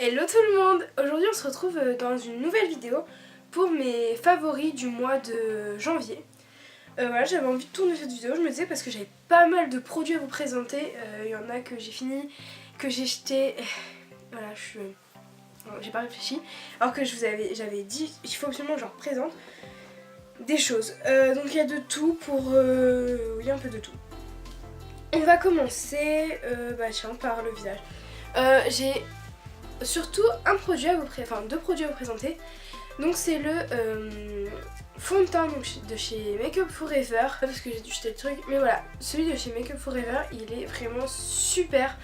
Hello tout le monde! Aujourd'hui on se retrouve dans une nouvelle vidéo pour mes favoris du mois de janvier. Voilà, j'avais envie de tourner cette vidéo, je me disais, parce que j'avais pas mal de produits à vous présenter. Il y en a que j'ai fini, que j'ai jeté. Voilà, j'ai pas réfléchi. Alors que j'avais dit, il faut absolument que je représente des choses. Donc il y a de tout pour... oui, un peu de tout. On va commencer par le visage. J'ai surtout deux produits à vous présenter. Donc c'est le fond de teint de chez Make Up For Ever, parce que j'ai dû jeter le truc, mais voilà, celui de chez Make Up For Ever, il est vraiment super.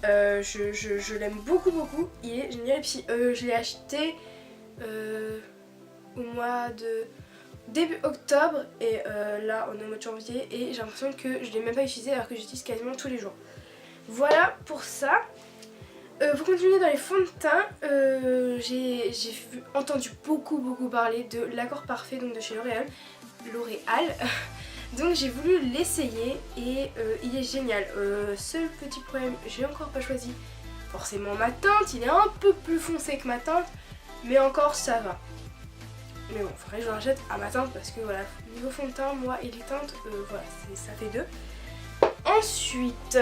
Je l'aime beaucoup, il est génial. Et puis je l'ai acheté au mois de début octobre, et là on est au mois de janvier et j'ai l'impression que je l'ai même pas utilisé alors que j'utilise quasiment tous les jours. Voilà pour ça. Pour continuer dans les fonds de teint, j'ai entendu beaucoup parler de l'accord parfait, donc de chez L'Oréal. Donc j'ai voulu l'essayer et il est génial. Seul petit problème, j'ai encore pas choisi forcément ma teinte. Il est un peu plus foncé que ma teinte, mais encore ça va. Mais bon, faudrait que je le rachète à ma teinte parce que voilà, niveau fond de teint, moi et les teintes, voilà, ça fait deux. Ensuite,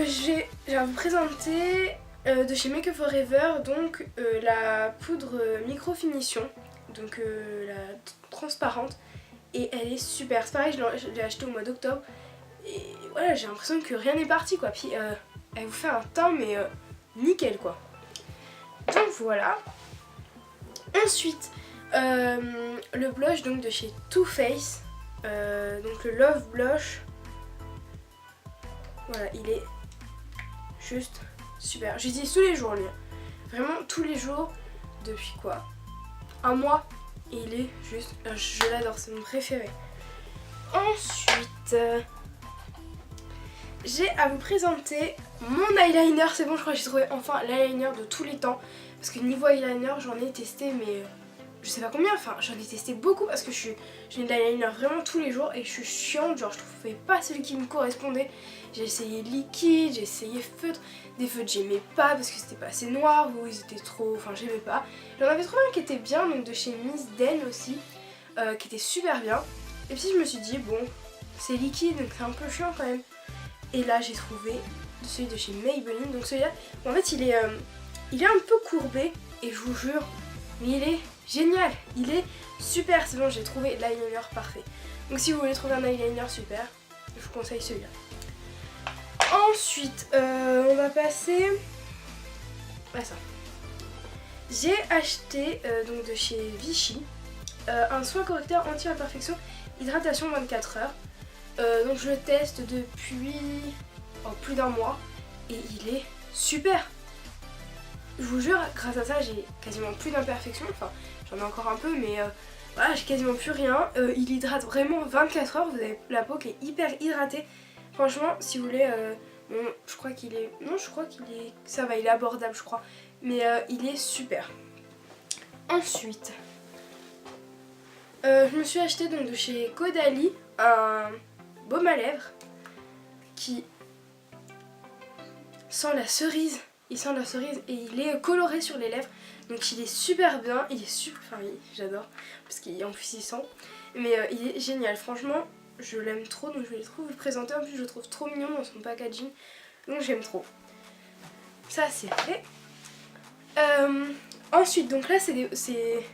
j'ai à vous présenter de chez Make Up For Ever, donc la poudre micro finition, donc la transparente, et elle est super. C'est pareil, je l'ai achetée au mois d'octobre et voilà, j'ai l'impression que rien n'est parti quoi. Puis elle vous fait un teint mais nickel quoi. Donc voilà. Ensuite le blush donc de chez Too Faced, donc le Love Blush. Voilà, il est juste super. J'utilise tous les jours lui. Vraiment tous les jours depuis quoi, un mois, et il est juste... je l'adore, c'est mon préféré. Ensuite, j'ai à vous présenter mon eyeliner. C'est bon, je crois que j'ai trouvé enfin l'eyeliner de tous les temps. Parce que niveau eyeliner, j'en ai testé mais... je sais pas combien, enfin j'en ai testé beaucoup parce que j'ai de l'eyeliner vraiment tous les jours et je suis chiante, genre je trouvais pas celui qui me correspondait. J'ai essayé liquide, j'ai essayé feutre, des feutres j'aimais pas parce que c'était pas assez noir ou ils étaient trop, enfin j'aimais pas. J'en avais trouvé un qui était bien, donc de chez Miss Den aussi, qui était super bien. Et puis je me suis dit bon, c'est liquide donc c'est un peu chiant quand même. Et là j'ai trouvé celui de chez Maybelline, donc celui-là, en fait il est un peu courbé et je vous jure, mais il est génial, il est super. C'est bon, j'ai trouvé l'eyeliner parfait. Donc si vous voulez trouver un eyeliner super, je vous conseille celui-là. Ensuite, on va passer à ça. J'ai acheté donc de chez Vichy un soin correcteur anti-imperfection hydratation 24 heures. Donc je le teste depuis plus d'un mois et il est super. Je vous jure, grâce à ça, j'ai quasiment plus d'imperfections. Enfin, j'en ai encore un peu, mais voilà, j'ai quasiment plus rien. Il hydrate vraiment 24 heures. Vous avez la peau qui est hyper hydratée. Franchement, si vous voulez... bon, je crois qu'il est... Non, je crois qu'il est... Ça va, il est abordable, je crois. Mais il est super. Ensuite, je me suis acheté donc de chez Caudalie un baume à lèvres qui sent la cerise. Il sent la cerise et il est coloré sur les lèvres. Donc il est super bien, il est super... Enfin j'adore, parce qu'en plus il sent. Mais il est génial, franchement je l'aime trop, donc je vais trop vous présenter. En plus je le trouve trop mignon dans son packaging, donc j'aime trop. Ça c'est fait. Ensuite, donc là c'est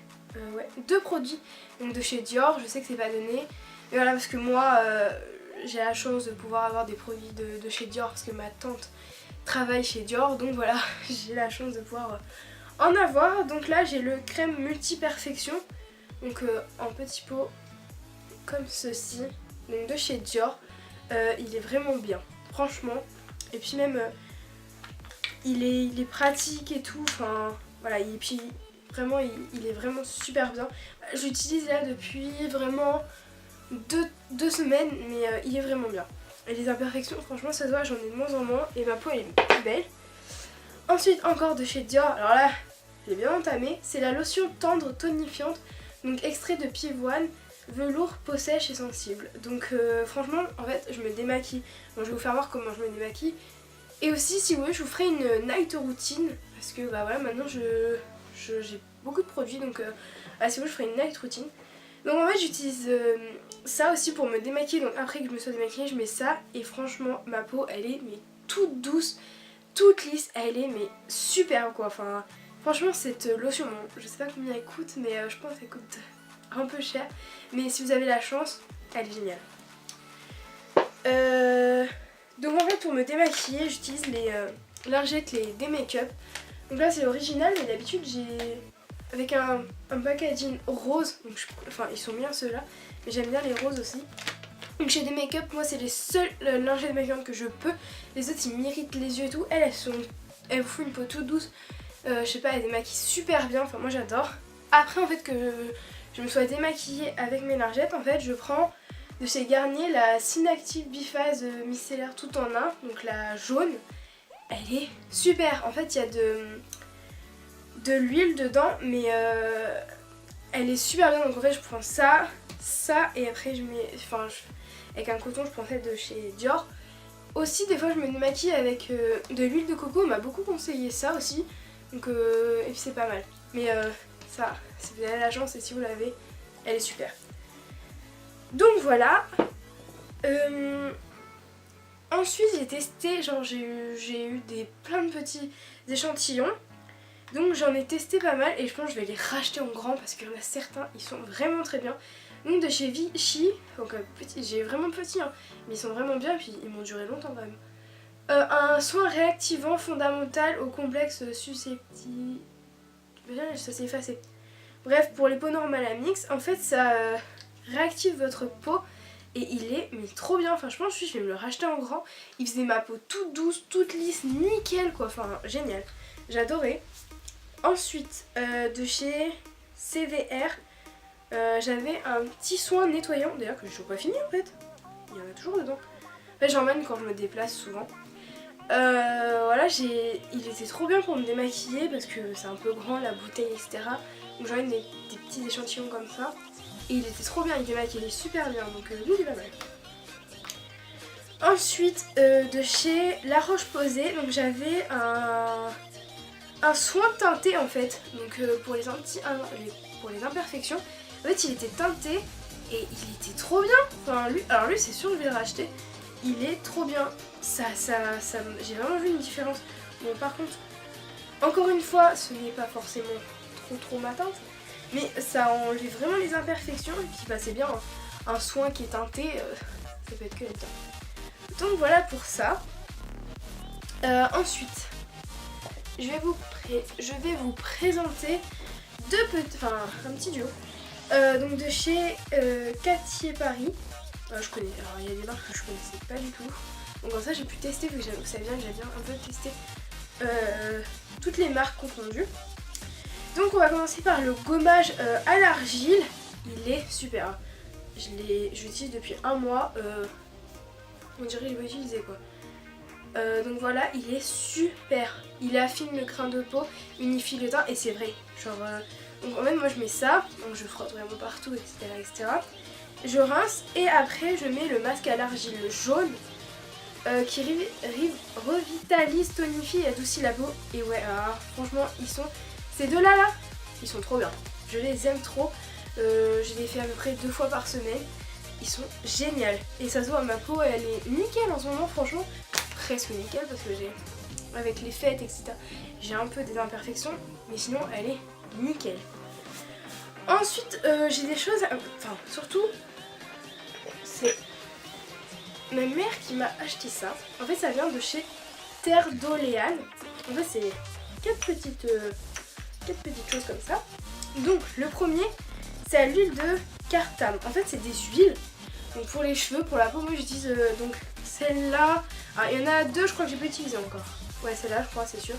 deux produits donc de chez Dior. Je sais que c'est pas donné, mais voilà, parce que moi j'ai la chance de pouvoir avoir des produits de chez Dior parce que ma tante travaille chez Dior, donc voilà, j'ai la chance de pouvoir en avoir. Donc là j'ai le crème multi-perfection, donc en petit pot comme ceci, donc de chez Dior. Il est vraiment bien, franchement. Et puis même il est pratique et tout, enfin voilà, et puis vraiment il est vraiment super bien. J'utilise là depuis vraiment deux semaines, mais il est vraiment bien. Et les imperfections, franchement ça se voit, j'en ai de moins en moins et ma peau elle est plus belle. Ensuite encore de chez Dior, alors là j'ai bien entamé, c'est la lotion tendre tonifiante, donc extrait de pivoine, velours, peau sèche et sensible. Donc franchement en fait je me démaquille, donc je vais vous faire voir comment je me démaquille. Et aussi si vous voulez je vous ferai une night routine parce que bah voilà maintenant j'ai beaucoup de produits donc si vous voulez je ferai une night routine. Donc en fait j'utilise ça aussi pour me démaquiller, donc après que je me sois démaquillée je mets ça et franchement ma peau elle est mais toute douce, toute lisse, elle est mais super quoi, enfin franchement cette lotion, bon, je sais pas combien elle coûte mais je pense qu'elle coûte un peu cher, mais si vous avez la chance elle est géniale. Donc en fait pour me démaquiller j'utilise les lingettes, les des make-up. Donc là c'est l'original mais d'habitude j'ai avec un packaging rose, donc enfin ils sont bien ceux-là, mais j'aime bien les roses aussi. Donc chez des make-up, moi c'est les seuls lingettes de make-up que je peux. Les autres ils m'irritent les yeux et tout. Elles vous font une peau toute douce. Je sais pas, elles démaquillent super bien, enfin moi j'adore. Après en fait que je me sois démaquillée avec mes lingettes, en fait je prends de chez Garnier la Synactive Biphase micellaire tout en un, donc la jaune. Elle est super, en fait il y a de l'huile dedans mais elle est super bien, donc en fait je prends ça et après je mets, avec un coton je prends celle de chez Dior. Aussi des fois je me démaquille avec de l'huile de coco, on m'a beaucoup conseillé ça aussi, donc et puis c'est pas mal, mais ça si vous avez la chance et si vous l'avez elle est super. Donc voilà. Ensuite j'ai testé, genre j'ai eu plein de petits échantillons. Donc j'en ai testé pas mal et je pense que je vais les racheter en grand parce qu'il y en a certains, ils sont vraiment très bien. Donc de chez Vichy, donc petit, j'ai vraiment petit hein, mais ils sont vraiment bien et puis ils m'ont duré longtemps quand même. Un soin réactivant fondamental au complexe susceptible... Ça s'est effacé. Bref, pour les peaux normales à mix, en fait ça réactive votre peau et il est mais trop bien. Enfin je pense que je vais me le racheter en grand. Il faisait ma peau toute douce, toute lisse, nickel quoi, enfin génial. J'adorais. Ensuite, de chez CVR, j'avais un petit soin nettoyant, d'ailleurs que je n'ai toujours pas fini en fait, il y en a toujours dedans. En fait, j'emmène quand je me déplace souvent. Voilà, il était trop bien pour me démaquiller parce que c'est un peu grand la bouteille, etc. Donc j'emmène des petits échantillons comme ça. Et il était trop bien, il démaquillait super bien, donc lui il est pas mal. Ensuite, de chez La Roche-Posay, donc j'avais un soin teinté en fait, donc pour les imperfections. En fait il était teinté et il était trop bien. Enfin, alors lui c'est sûr je vais le racheter. Il est trop bien. J'ai vraiment vu une différence. Bon par contre, encore une fois, ce n'est pas forcément trop ma teinte, mais ça enlève vraiment les imperfections et puis bah, c'est bien un soin qui est teinté, ça peut être que la teinte. Donc voilà pour ça. Ensuite, je vais vous présenter un petit duo. Donc de chez Cartier Paris. Je connais, alors il y a des marques que je connaissais pas du tout. Donc comme ça j'ai pu tester, vu que vous savez bien que j'ai bien un peu testé toutes les marques confondues. Donc on va commencer par le gommage à l'argile. Il est super. Je l'utilise depuis un mois. On dirait que je vais utiliser quoi. Donc voilà, il est super. Il affine le crin de peau, unifie le teint et c'est vrai. Genre, donc en fait moi je mets ça, donc je frotte vraiment partout, etc. Je rince et après je mets le masque à l'argile jaune qui revitalise, tonifie et adoucit la peau. Et ouais, alors, franchement ces deux-là, ils sont trop bien. Je les aime trop. Je les fais à peu près 2 fois par semaine. Ils sont géniaux. Et ça se voit, ma peau elle est nickel en ce moment, franchement. Presque nickel parce que avec les fêtes, etc. j'ai un peu des imperfections. Mais sinon, elle est nickel. Ensuite, j'ai des choses... Enfin, surtout, c'est ma mère qui m'a acheté ça. En fait, ça vient de chez Terre d'Oléane. En fait, c'est 4 petites choses comme ça. Donc, le premier, c'est à l'huile de Cartam. En fait, c'est des huiles. Donc, pour les cheveux, pour la peau, moi, j'utilise donc celle-là. Ah, il y en a 2, je crois que j'ai pas utilisé encore. Ouais, celle-là, je crois, c'est sûr.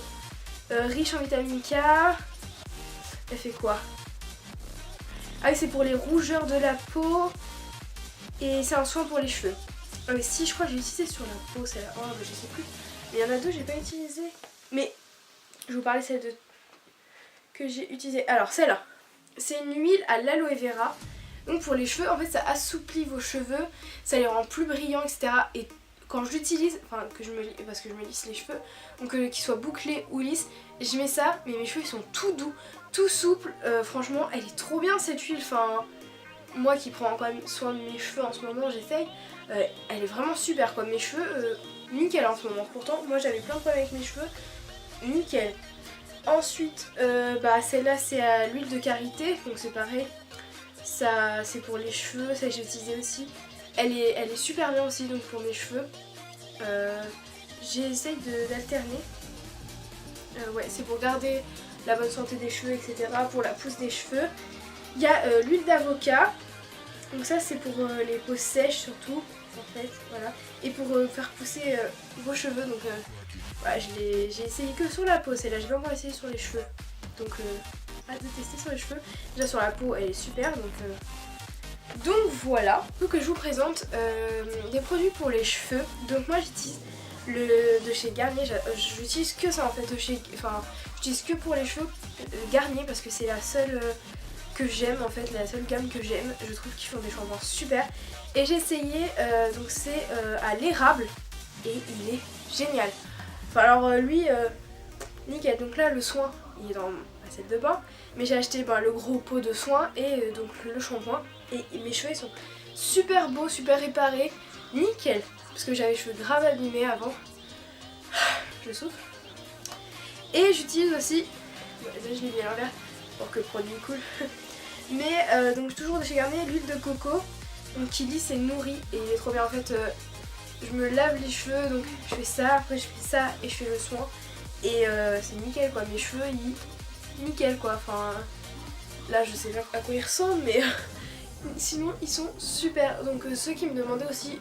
Riche en vitamine K. Elle fait quoi? Ah oui, c'est pour les rougeurs de la peau. Et c'est un soin pour les cheveux. Si, je crois que j'ai utilisé sur la peau celle-là. Oh, bah, je sais plus. Mais il y en a 2, j'ai pas utilisé. Mais je vous parlais celle que j'ai utilisée. Alors, celle-là. C'est une huile à l'aloe vera. Donc pour les cheveux, en fait, ça assouplit vos cheveux. Ça les rend plus brillants, etc. Et quand je l'utilise, enfin parce que je me lisse les cheveux, donc qu'ils soient bouclés ou lisses, je mets ça, mais mes cheveux ils sont tout doux, tout souples, franchement elle est trop bien cette huile, enfin moi qui prends quand même soin de mes cheveux en ce moment, j'essaye, elle est vraiment super quoi, mes cheveux nickel en ce moment, pourtant moi j'avais plein de problèmes avec mes cheveux, nickel. Ensuite celle-là c'est à l'huile de karité, donc c'est pareil, ça c'est pour les cheveux, ça j'ai utilisé aussi, elle est super bien aussi donc pour mes cheveux, j'essaye d'alterner, ouais c'est pour garder la bonne santé des cheveux etc, pour la pousse des cheveux. Il y a l'huile d'avocat, donc ça c'est pour les peaux sèches surtout en fait, voilà, et pour faire pousser vos cheveux, donc voilà, j'ai essayé que sur la peau, celle-là j'ai pas encore essayé sur les cheveux, donc hâte de tester sur les cheveux. Déjà sur la peau elle est super, donc voilà. Donc je vous présente des produits pour les cheveux, donc moi j'utilise le de chez Garnier, j'utilise que ça en fait, j'utilise que pour les cheveux Garnier parce que c'est la seule que j'aime en fait, la seule gamme que j'aime, je trouve qu'ils font des shampoings super, et j'ai essayé, donc c'est à l'érable et il est génial. Enfin alors lui nickel, donc là le soin il est dans ma salle de bain, mais j'ai acheté le gros pot de soin et donc le shampoing, et mes cheveux ils sont super beaux, super réparés, nickel, parce que j'avais les cheveux grave abîmés avant, je souffle. Et j'utilise aussi, là je l'ai mis à l'envers pour que le produit coule, mais donc toujours de chez Garnier, l'huile de coco, donc qui lisse et nourrit, et il est trop bien en fait. Je me lave les cheveux, donc je fais ça, après je fais ça et je fais le soin, et c'est nickel quoi, mes cheveux ils nickel quoi, enfin là je sais pas à quoi ils ressemblent, mais sinon ils sont super. Donc ceux qui me demandaient aussi,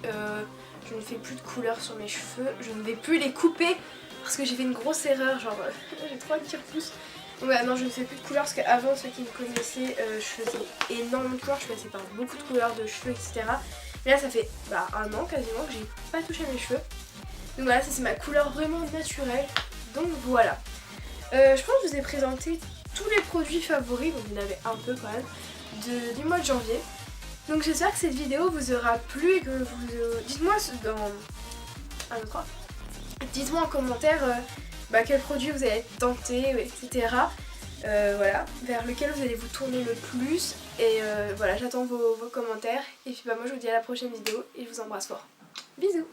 je ne fais plus de couleur sur mes cheveux, je ne vais plus les couper parce que j'ai fait une grosse erreur, genre j'ai trop qui repoussent. Donc ouais, non, je ne fais plus de couleur parce qu'avant ceux qui me connaissaient, je faisais énormément de couleurs, je passais par beaucoup de couleurs de cheveux etc. Mais là ça fait un an quasiment que j'ai pas touché mes cheveux. Donc voilà, ça c'est ma couleur vraiment naturelle. Donc voilà. Je pense que je vous ai présenté tous les produits favoris, donc il y en avait un peu quand même, du mois de janvier. Donc j'espère que cette vidéo vous aura plu et que vous... dites-moi dans... dites-moi en commentaire quel produit vous allez tenter, etc. Voilà, vers lequel vous allez vous tourner le plus. Et voilà, j'attends vos commentaires. Et puis moi je vous dis à la prochaine vidéo et je vous embrasse fort. Bisous.